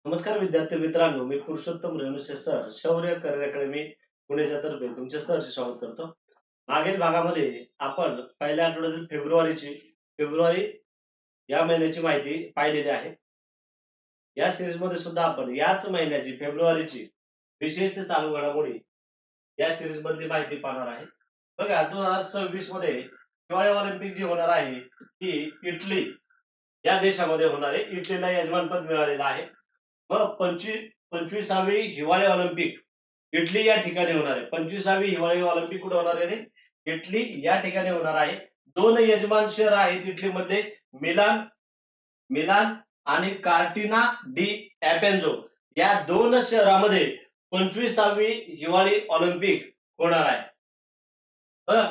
नमस्कार विद्यार्थी मित्रांनो, मी पुरुषोत्तम रेणुसे सर, शौर्य करिअर अकॅडमी पुण्याच्या तर्फे तुमचे सहर्ष स्वागत करतो. मागील भागामध्ये आपण पहिल्या आठवड्यातील फेब्रुवारी या महिन्याची माहिती पाहिलेली आहे. या सिरीज मध्ये सुद्धा आपण याच महिन्याची फेब्रुवारीची विशेष चालू घडामोडी या सिरीज मधली माहिती पाहणार आहे. बघा, 2026 मध्ये हिवाळी ऑलिम्पिक जी होणार आहे ती इटली या देशामध्ये होणार आहे. इटलीला यजमानपद मिळालेलं आहे. मग 25वी हिवाळी ऑलिम्पिक इटली या ठिकाणी होणार आहे. 25वी हिवाळी ऑलिम्पिक कुठे होणार आहे? इटली या ठिकाणी होणार आहे. दोन यजमान शहर आहेत इटलीमधले, मिलान मिलान आणि कार्टिना डी ॲपेंजो या दोन शहरामध्ये 25वी हिवाळी ऑलिम्पिक होणार आहे.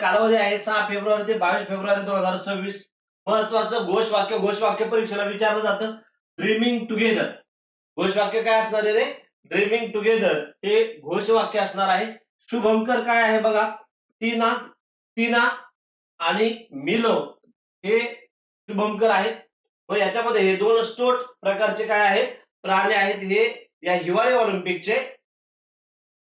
कालावधी आहे 6 फेब्रुवारी ते 22 फेब्रुवारी 2026. महत्वाचं घोषवाक्य परीक्षेला विचारलं जातं, ड्रीमिंग टुगेदर. घोषवाक्य काय असणार आहे रे? ड्रीमिंग टुगेदर हे घोषवाक्य असणार आहे. शुभंकर काय आहे बघा, टीना आणि मिलो हे शुभंकर आहेत. मग याच्यामध्ये हे दोन स्टोट प्रकारचे काय आहेत, प्राणी आहेत, हे या हिवाळी ऑलिम्पिकचे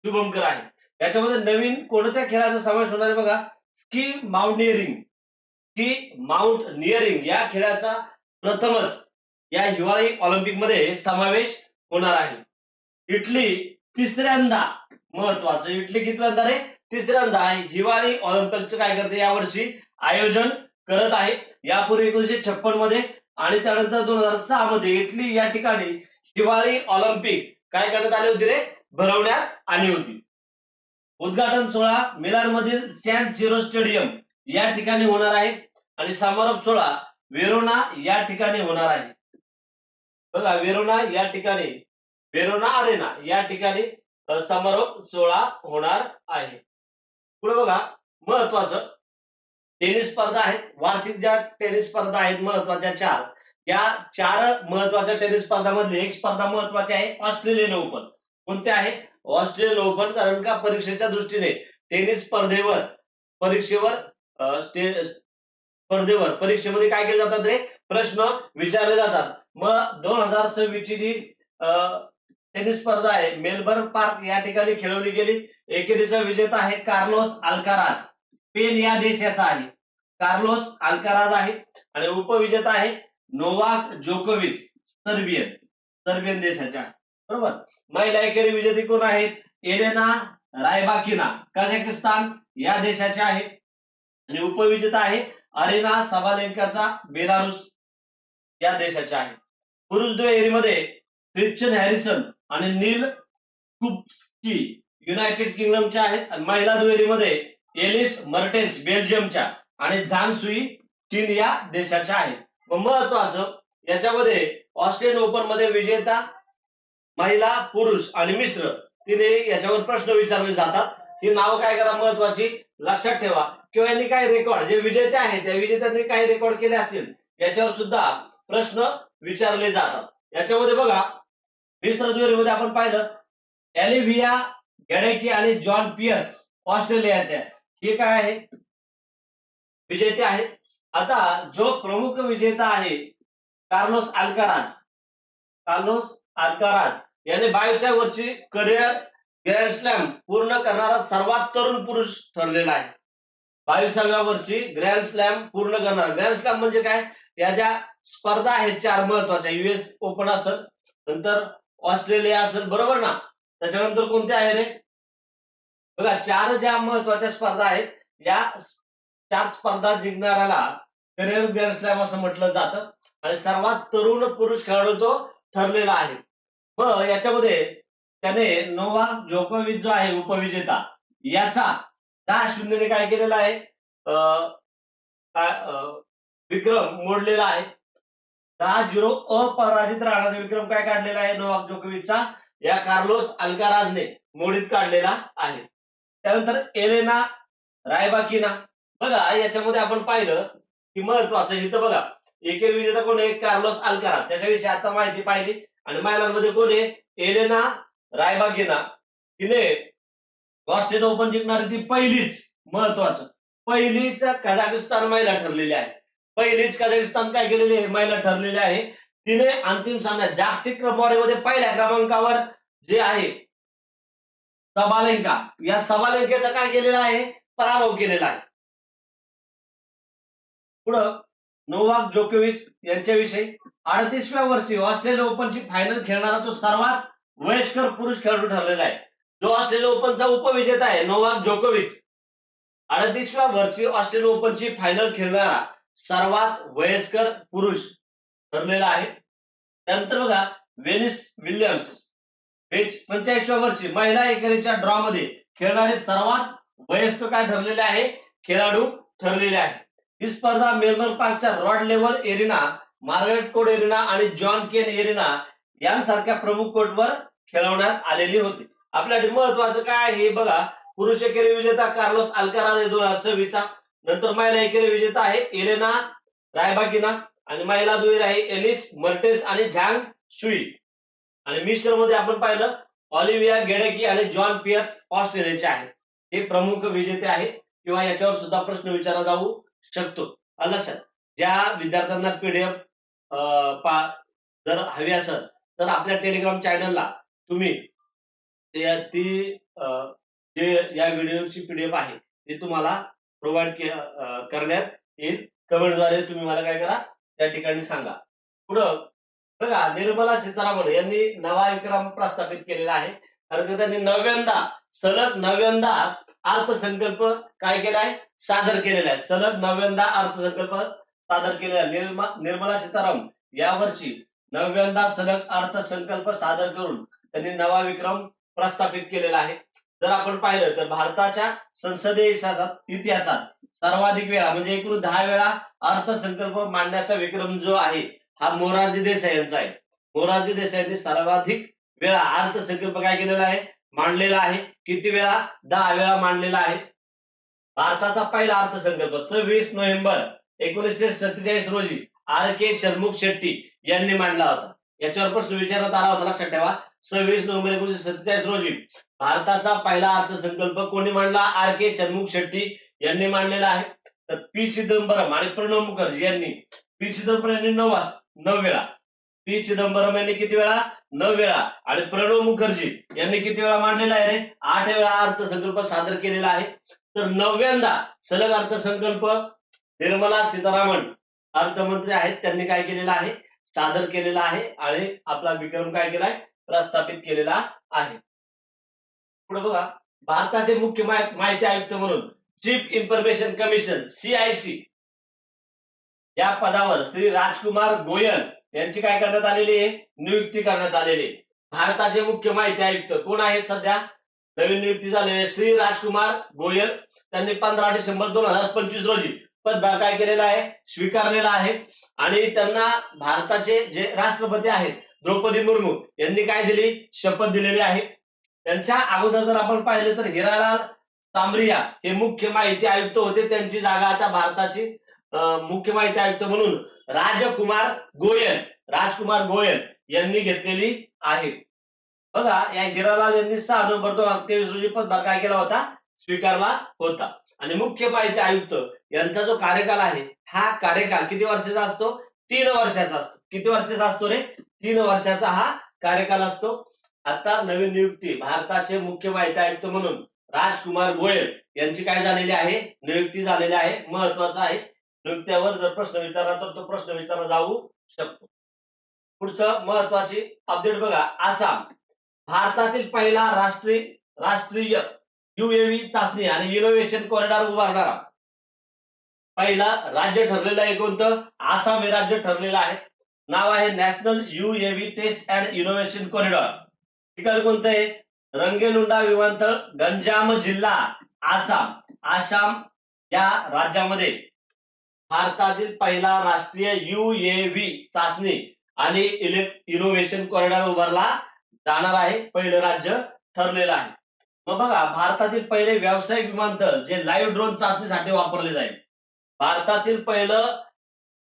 शुभंकर आहेत. याच्यामध्ये नवीन कोणत्या खेळाचा समावेश होणार आहे बघा, स्की माउंटनिअरिंग या खेळाचा प्रथमच या हिवाळी ऑलिम्पिक मध्ये समावेश होणार आहे. इटली तिसऱ्यांदा, महत्वाचं, इटली कितव्यांदा रे? तिसऱ्यांदा हिवाळी ऑलिम्पिकचं काय करते यावर्षी आयोजन करत आहे. यापूर्वी 1956 मध्ये आणि त्यानंतर 2006 मध्ये इटली या ठिकाणी हिवाळी ऑलिम्पिक काय करण्यात आली होती रे? भरवण्यात आली होती. उद्घाटन सोहळा मिलान मधील सॅन सिरो स्टेडियम या ठिकाणी होणार आहे आणि समारोप सोहळा वेरोना या ठिकाणी होणार आहे. बघा, वेरोना अरेना या ठिकाणी समारोप सोहळा होणार आहे. पुढे बघा, महत्वाचं टेनिस स्पर्धा आहेत. वार्षिक ज्या टेनिस स्पर्धा आहेत महत्वाच्या 4, या 4 महत्वाच्या टेनिस स्पर्धांमधली एक स्पर्धा महत्वाची आहे, ऑस्ट्रेलियन ओपन. कोणते आहे? Australian open. कारण का परीक्षेच्या दृष्टीने टेनिस परीक्षेमध्ये काय केले जातात रे? प्रश्न विचारले जातात. मग 2026 ची जी टेनिस स्पर्धा आहे मेलबर्न पार्क या ठिकाणी खेळवली गेली. एकेरीचा विजेता आहे कार्लोस अल्काराज, स्पेन या देशाचा आहे. कार्लोस अल्काराज आहे. आणि उपविजेता आहे नोवाक जोकोविच, सर्बियन देशाच्या आहे. बरोबर. महिला एकेरी विजेती कोण आहेत? एलेना रायबाकिना, कझाकिस्तान या देशाच्या आहे. आणि उपविजेता आहे अरेना सबालेंकाचा, बेलारुस या देशाच्या आहे. पुरुष दुहेरीमध्ये ख्रिश्चन हॅरिसन आणि नील कुप्स्की युनायटेड किंगडमच्या आहेत. आणि महिला दुहेरीमध्ये एलिस मर्टेन्स बेल्जियमच्या आणि झांग सुई चीन या देशाच्या आहेत. महत्वाचं याच्यामध्ये ऑस्ट्रेलियन ओपन मध्ये विजेता महिला, पुरुष आणि मिश्र तिने याच्यावर प्रश्न विचारले जातात. ही नाव काय करा, महत्वाची लक्षात ठेवा. किंवा यांनी काय रेकॉर्ड, जे विजेते आहेत त्या विजेत्यांनी काही रेकॉर्ड केले असतील याच्यावर सुद्धा प्रश्न विचारले जातात. याच्यामध्ये बघा, मिश्र दुहेरीमध्ये आपण पाहिलं एलिव्हिया गॅडेकी आणि जॉन पियर्स ऑस्ट्रेलियाच्या, हे काय आहे? विजेते आहेत. आता जो प्रमुख विजेता आहे कार्लोस अल्काराज याने 22व्या वर्षी करिअर ग्रँड स्लॅम पूर्ण करणारा सर्वात तरुण पुरुष ठरलेला आहे. 22व्या वर्षी ग्रँड स्लॅम पूर्ण करणारा. ग्रँड स्लॅम म्हणजे काय? या ज्या स्पर्धा आहेत 4 महत्वाच्या, US ओपन असेल, नंतर ऑस्ट्रेलिया असेल, बरोबर ना? त्याच्यानंतर कोणते आहे रे? बघा, 4 ज्या महत्वाच्या स्पर्धा आहेत, या 4 स्पर्धा जिंकणाऱ्याला करिअर ग्रँड स्लॅम असं म्हटलं जातं. आणि सर्वात तरुण पुरुष खेळाडू तो ठरलेला आहे. मग याच्यामध्ये त्याने नोवाक जोकोविच जो आहे उपविजेता, याचा 10-0 काय केलेला आहे? विक्रम मोडलेला आहे. 10-0 अपराजित राहण्याचा विक्रम काय काढलेला आहे नोवाक जोकोविचचा? या कार्लोस अल्काराजने मोडीत काढलेला आहे. त्यानंतर एलेना रायबाकिना. बघा, याच्यामध्ये आपण पाहिलं की महत्वाचं इथं बघा, एकेरी विजेता कोण आहे? कार्लोस अल्काराज, त्याच्याविषयी आता माहिती पाहिली. आणि महिलांमध्ये कोण आहे? Elena Rybakina. तिने ऑस्ट्रेलियन ओपन जिंकणारी ती पहिलीच कझाकिस्तान महिला ठरलेली आहे. पहिलीच कझाकिस्तान काय केलेली आहे? महिला ठरलेली आहे. तिने अंतिम सामन्यात जागतिक क्रमवारीमध्ये पहिल्या क्रमांकावर जे आहे सबालेंका, या सबालेंकेचा काय केलेला आहे? पराभव केलेला आहे. पुढं नोवाक जोकोविच यांच्याविषयी 38व्या वर्षी ऑस्ट्रेलिया ओपनची फायनल खेळणारा तो सर्वात वयस्कर पुरुष खेळाडू ठरलेला आहे. जो ऑस्ट्रेलिया ओपनचा उपविजेता आहे नोवाक जोकोविच, 38व्या वर्षी ऑस्ट्रेलिया ओपनची फायनल खेळणारा सर्वात वयस्कर पुरुष ठरलेला आहे. त्यानंतर बघा वेनिस विल्यम्स 45व्या वर्षी महिला एकेरीच्या ड्रॉ मध्ये खेळणारे सर्वात वयस्क काय ठरलेले आहे? खेळाडू ठरलेले आहे. ही स्पर्धा मेलबर्न पार्कच्या rod level arena, Margaret court arena आणि जॉन केन एरिना यांसारख्या प्रमुख कोर्टवर खेळवण्यात आलेली होती. आपल्यासाठी महत्वाचं काय आहे बघा, पुरुष एकेरी विजेता कार्लोस अल्काराज 2026चा, नंतर महिला एकेरी विजेता आहे एलेना रायबाकिना आणि महिला दुहेरी आहे एलिस मर्टेन्स आणि झांग शुई. आणि मिश्र मध्ये आपण पाहिलं ऑलिव्हिया गेडेकी आणि जॉन पियर्स ऑस्ट्रेलियाचे आहेत. हे प्रमुख विजेते आहेत किंवा याच्यावर सुद्धा प्रश्न विचारला जाऊ शकतो. लक्षात, ज्या विद्यार्थ्यांना पीडीएफ जर हवी असेल तर आपल्या टेलिग्राम चॅनलला तुम्ही जे या व्हिडिओची पीडीएफ आहे ती तुम्हाला प्रोव्हाइड करण्यात येईल. कमेंटद्वारे तुम्ही मला काय करा त्या ठिकाणी सांगा. पुढं बघा निर्मला सीतारामन यांनी नवा विक्रम प्रस्थापित केलेला आहे. कारण त्यांनी सलग नव्यांदा अर्थसंकल्प काय केला आहे? सादर केलेला आहे. सलग नव्यांदा अर्थसंकल्प सादर केलेला आहे. निर्मला सीतारामन यावर्षी नव्यांदा सलग अर्थसंकल्प सादर करून त्यांनी नवा विक्रम प्रस्थापित केलेला आहे. जर आपण पाहिलं तर भारताच्या संसदीय इतिहासात सर्वाधिक वेळा म्हणजे एकूण 10 वेळा अर्थसंकल्प मांडण्याचा विक्रम जो आहे हा मोरारजी देसाई यांचा आहे. मोरारजी देसाईंनी सर्वाधिक वेळा अर्थसंकल्प काय केलेला आहे? मांडलेला आहे. किती वेळा? 10 वेळा मांडलेला आहे. भारताचा पहिला अर्थसंकल्प 26 नोव्हेंबर 1947 रोजी आर के शर्मुख शेट्टी यांनी मांडला होता. याच्यावर प्रश्न विचारण्यात आला होता, लक्षात ठेवा. 26 नोव्हेंबर 1947 रोजी भारताचा पहिला अर्थसंकल्प कोणी मांडला? आर के शर्मुख शेट्टी यांनी मांडलेला आहे. तर पी चिदंबरम आणि प्रणव मुखर्जी यांनी, पी चिदंबरम यांनी 9 वेळा, पी चिदंबरम यांनी किती वेळा? 9 वेळा. आणि प्रणव मुखर्जी यांनी किती वेळा मांडलेला आहे रे? 8 वेळा अर्थसंकल्प सादर केलेला आहे. तर 9व्यांदा सलग अर्थसंकल्प निर्मला सीतारामन अर्थमंत्री आहेत त्यांनी काय केलेला आहे? सादर केलेला आहे आणि आपला विक्रम काय केलाय? प्रस्थापित केलेला आहे. पुढे बघा भारताचे मुख्य माहिती आयुक्त म्हणून चीफ इन्फॉर्मेशन कमिशन CIC या पदावर श्री राजकुमार गोयल यांची काय करण्यात आलेली आहे? नियुक्ती करण्यात आलेली आहे. भारताचे मुख्य माहिती आयुक्त कोण आहेत सध्या? नवीन नियुक्ती झालेली श्री राजकुमार गोयल. त्यांनी 15 डिसेंबर 2025 रोजी पदभार काय केलेला आहे? स्वीकारलेला आहे. आणि त्यांना भारताचे जे राष्ट्रपती आहेत द्रौपदी मुर्मू यांनी काय दिली? शपथ दिलेली आहे. त्यांच्या अगोदर जर आपण पाहिलं तर हिरालाल तांबरिया हे मुख्य माहिती आयुक्त होते. त्यांची जागा आता भारताची मुख्य माहिती आयुक्त म्हणून राजकुमार गोयल यांनी घेतलेली आहे. बघा या हिरालाल यांनी 6 नोव्हेंबर 2023 रोजी पदभार काय केला होता? स्वीकारला होता. आणि मुख्य माहिती आयुक्त यांचा जो कार्यकाल आहे हा कार्यकाल किती वर्षाचा असतो? 3 वर्षाचा असतो. किती वर्षाचा असतो रे? 3 वर्षाचा हा कार्यकाल असतो. आता नवीन नियुक्ती भारताचे मुख्य माहिती आयुक्त म्हणून राजकुमार गोयल यांची काय झालेली आहे? नियुक्ती झालेली आहे. महत्वाचं आहे. नियुक्त्यावर जर प्रश्न विचारला तर तो प्रश्न विचारला जाऊ शकतो. पुढचं महत्वाची अपडेट बघा, आसाम भारतातील पहिला राष्ट्रीय UAV चाचणी आणि इनोव्हेशन कॉरिडॉर उभारणारा पहिला राज्य ठरलेलं आहे. कोणतं? आसाम हे राज्य ठरलेलं आहे. नाव आहे national UAV test and innovation corridor. ठिकाण कोणतं आहे? रंगेलुंडा विमानतळ, गंजाम जिल्हा, आसाम या राज्यामध्ये भारतातील पहिला राष्ट्रीय UAV चाचणी आणि इनोव्हेशन कॉरिडॉर उभारला जाणार आहे. पहिलं राज्य ठरलेलं आहे. मग बघा भारतातील पहिले व्यावसायिक विमानतळ जे लाईव्ह ड्रोन चाचणीसाठी वापरले जाईल. भारतातील पहिलं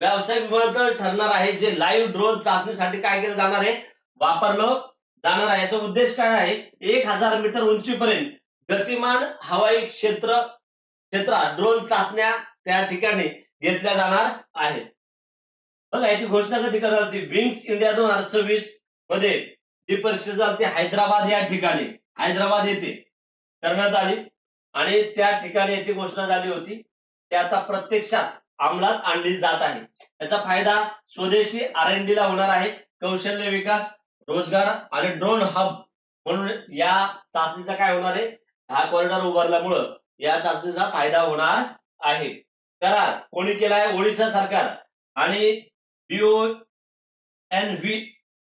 व्यावसायिक विमानतळ ठरणार आहे जे लाईव्ह ड्रोन चाचणीसाठी काय केलं जाणार आहे? वापरलं जाणार आहे. याचा उद्देश काय आहे? 1000 मीटर उंचीपर्यंत गतिमान हवाई क्षेत्रात ड्रोन चाचण्या त्या ठिकाणी घेतल्या जाणार आहेत. बघा याची घोषणा कधी करण्यात आली? विंग्स इंडिया 2026 मध्ये जी परिषद झाली ती हैदराबाद या ठिकाणी, हैदराबाद येथे करण्यात आली आणि त्या ठिकाणी याची घोषणा झाली होती. ती आता प्रत्यक्षात अंमलात आणली जात आहे. याचा फायदा स्वदेशी R&D ला होणार आहे. कौशल्य विकास, रोजगार आणि ड्रोन हब म्हणून या चाचणीचा काय होणार आहे? हा कॉरिडॉर उभारल्यामुळं या चाचणीचा फायदा होणार आहे. करार कोणी केलाय? ओडिशा सरकार आणि BONV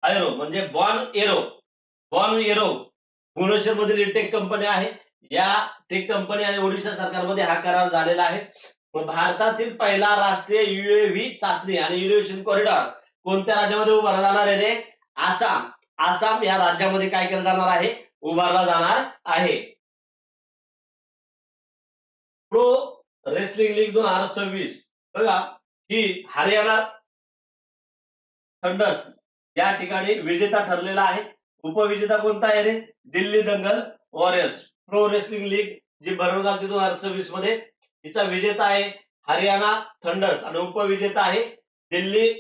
एरो म्हणजे बॉन एरो भुवनेश्वर मधील टेक कंपनी आहे. या टेक कंपनी आणि ओडिशा सरकारमध्ये हा करार झालेला आहे. भारतातील पहिला राष्ट्रीय UAV चाचणी आणि इनोव्हेशन कॉरिडॉर कोणत्या राज्यामध्ये उभारला जाणार आहे रे? आसाम. आसाम या राज्यामध्ये काय केलं जाणार आहे? उभारला जाणार आहे. प्रो रेसलिंग लीग 2026 बघा ही हरियाणा थंडर्स या ठिकाणी विजेता ठरलेला आहे. उपविजेता कोणता आहे रे? Delhi Dangal warriors. Pro wrestling league जी भरवण्यात आली 2026 मध्ये तिचा विजेता आहे हरियाणा थंडर्स आणि उपविजेता आहे दिल्ली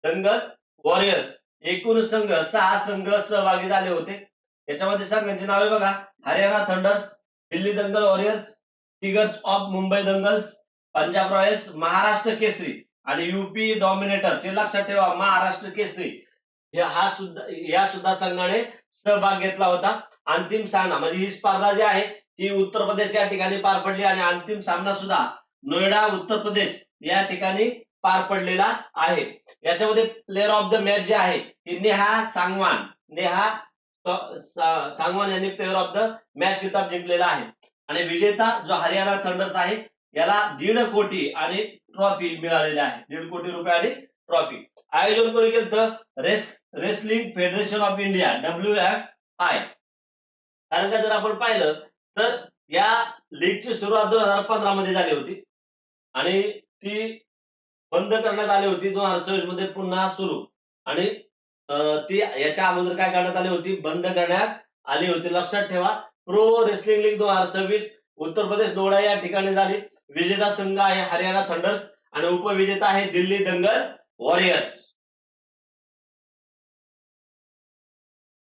दंगल वॉरियर्स. एकूण संघ 6 संघ सहभागी झाले होते. याच्यामध्ये संघांची नावे बघा: Haryana Thunders, Delhi Dangal Warriors, Tigers of Mumbai दंगल्स, पंजाब रॉयल्स, महाराष्ट्र केसरी आणि UP डॉमिनेटर्स. हे लक्षात ठेवा, महाराष्ट्र केसरी या सुद्धा संघाने सहभाग घेतला होता. अंतिम सामना म्हणजे ही स्पर्धा जी आहे ही उत्तर प्रदेश या ठिकाणी पार पडली आणि अंतिम सामना सुद्धा नोएडा उत्तर प्रदेश या ठिकाणी पार पडलेला आहे. याच्यामध्ये प्लेअर ऑफ द मॅच जे आहे ही नेहा सांगवान यांनी प्लेअर ऑफ द मॅच किताब जिंकलेला आहे. आणि विजेता जो हरियाणा थंडर्स आहे याला 1.5 कोटी आणि ट्रॉफी मिळालेली आहे. 1.5 कोटी रुपये आणि ट्रॉफी. आयोजन कोणी केलं तर wrestling federation of India WFI. कारण का जर आपण पाहिलं तर या लीगची सुरुवात 2015 मध्ये झाली होती आणि ती बंद करण्यात आली होती 2026 मध्ये पुन्हा सुरू. आणि ती याच्या अगोदर काय करण्यात आली होती? बंद करण्यात आली होती. लक्षात ठेवा, pro wrestling league 2026 Uttar Pradesh Noida या ठिकाणी झाली. विजेता संघ आहे हरियाणा थंडर्स आणि उपविजेता आहे दिल्ली दंगल वॉरियर्स.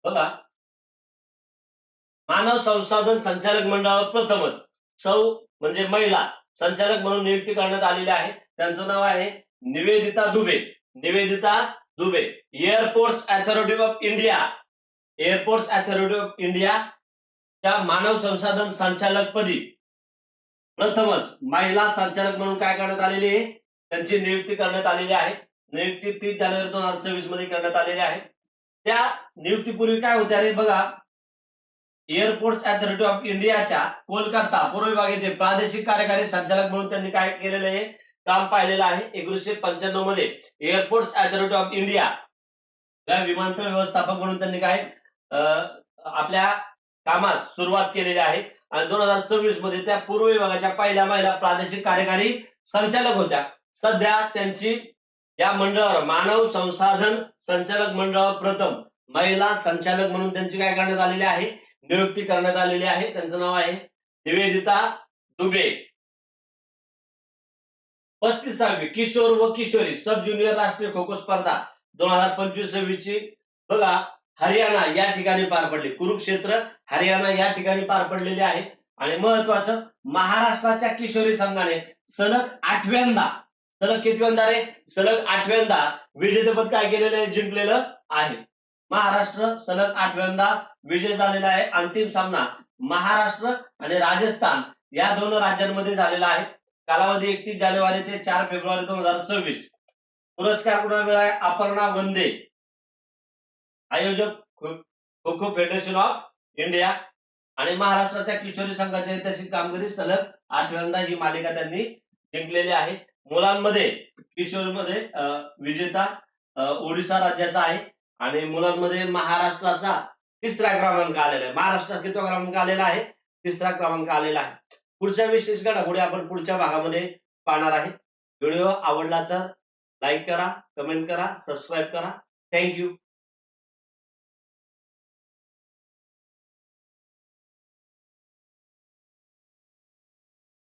बघा मानव संसाधन संचालक मंडळावर प्रथमच सौ म्हणजे महिला संचालक म्हणून नियुक्ती करण्यात आलेली आहे. त्यांचं नाव आहे Nivedita Dubey. Airports authority of India च्या मानव संसाधन संचालक पदी प्रथमच महिला संचालक म्हणून काय करण्यात आलेली आहे? त्यांची नियुक्ती करण्यात आलेली आहे. नियुक्ती 30 जानेवारी 2026 मध्ये करण्यात आलेली आहे. त्या नियुक्तीपूर्वी काय होते रे? बघा, एअरपोर्ट्स अथॉरिटी ऑफ इंडियाच्या कोलकाता पूर्व विभाग येथे प्रादेशिक कार्यकारी संचालक म्हणून त्यांनी काय केलेलं आहे? काम पाहिलेलं आहे. 1995 मध्ये एअरपोर्ट्स अथॉरिटी ऑफ इंडिया या विमानतळ व्यवस्थापक म्हणून त्यांनी काय आपल्या कामास सुरुवात केलेली आहे. आणि 2026 मध्ये त्या पूर्व विभागाच्या पहिल्या महिला प्रादेशिक कार्यकारी संचालक होत्या. सध्या त्यांची या मंडळावर मानव संसाधन संचालक मंडळावर प्रथम महिला संचालक म्हणून त्यांची काय करण्यात आलेली आहे? नियुक्ती करण्यात आलेली आहे. त्यांचं नाव आहे निवेदिता दुबे. 35वी किशोर व किशोरी सब ज्युनियर राष्ट्रीय खो खो स्पर्धा 2025-26 ची बघा हरियाणा या ठिकाणी पार पडली. कुरुक्षेत्र हरियाणा या ठिकाणी पार पडलेली आहे. आणि महत्वाचं, महाराष्ट्राच्या किशोरी संघाने सलग 8व्यांदा, सलग कितव्यांदा रे? सलग 8व्यांदा विजेतेपद काय केलेलं जिंकलेलं आहे. महाराष्ट्र सलग 8व्यांदा विजय झालेला आहे. अंतिम सामना महाराष्ट्र आणि राजस्थान या 2 राज्यांमध्ये झालेला आहे. कालावधी 31 जानेवारी ते 4 फेब्रुवारी 2026. पुरस्कार कुणाला मिळाला? अपर्णा वंदे. आयोजक kho kho federation of India. आणि महाराष्ट्राच्या किशोरी संघाची ऐतिहासिक कामगिरी सलग 8व्यांदा ही मालिका त्यांनी जिंकलेली आहे. मुलांमध्ये किशोरमध्ये विजेता ओडिशा राज्याचा आहे आणि मुलांमध्ये महाराष्ट्राचा 3रा क्रमांक आलेला आहे. महाराष्ट्रात कितवा क्रमांक आलेला आहे? 3रा क्रमांक आलेला आहे. पुढच्या विशेष घडामोडी आपण पुढच्या भागामध्ये पाहणार आहे. व्हिडिओ आवडला तर लाईक करा, कमेंट करा, सबस्क्राईब करा. थँक्यू.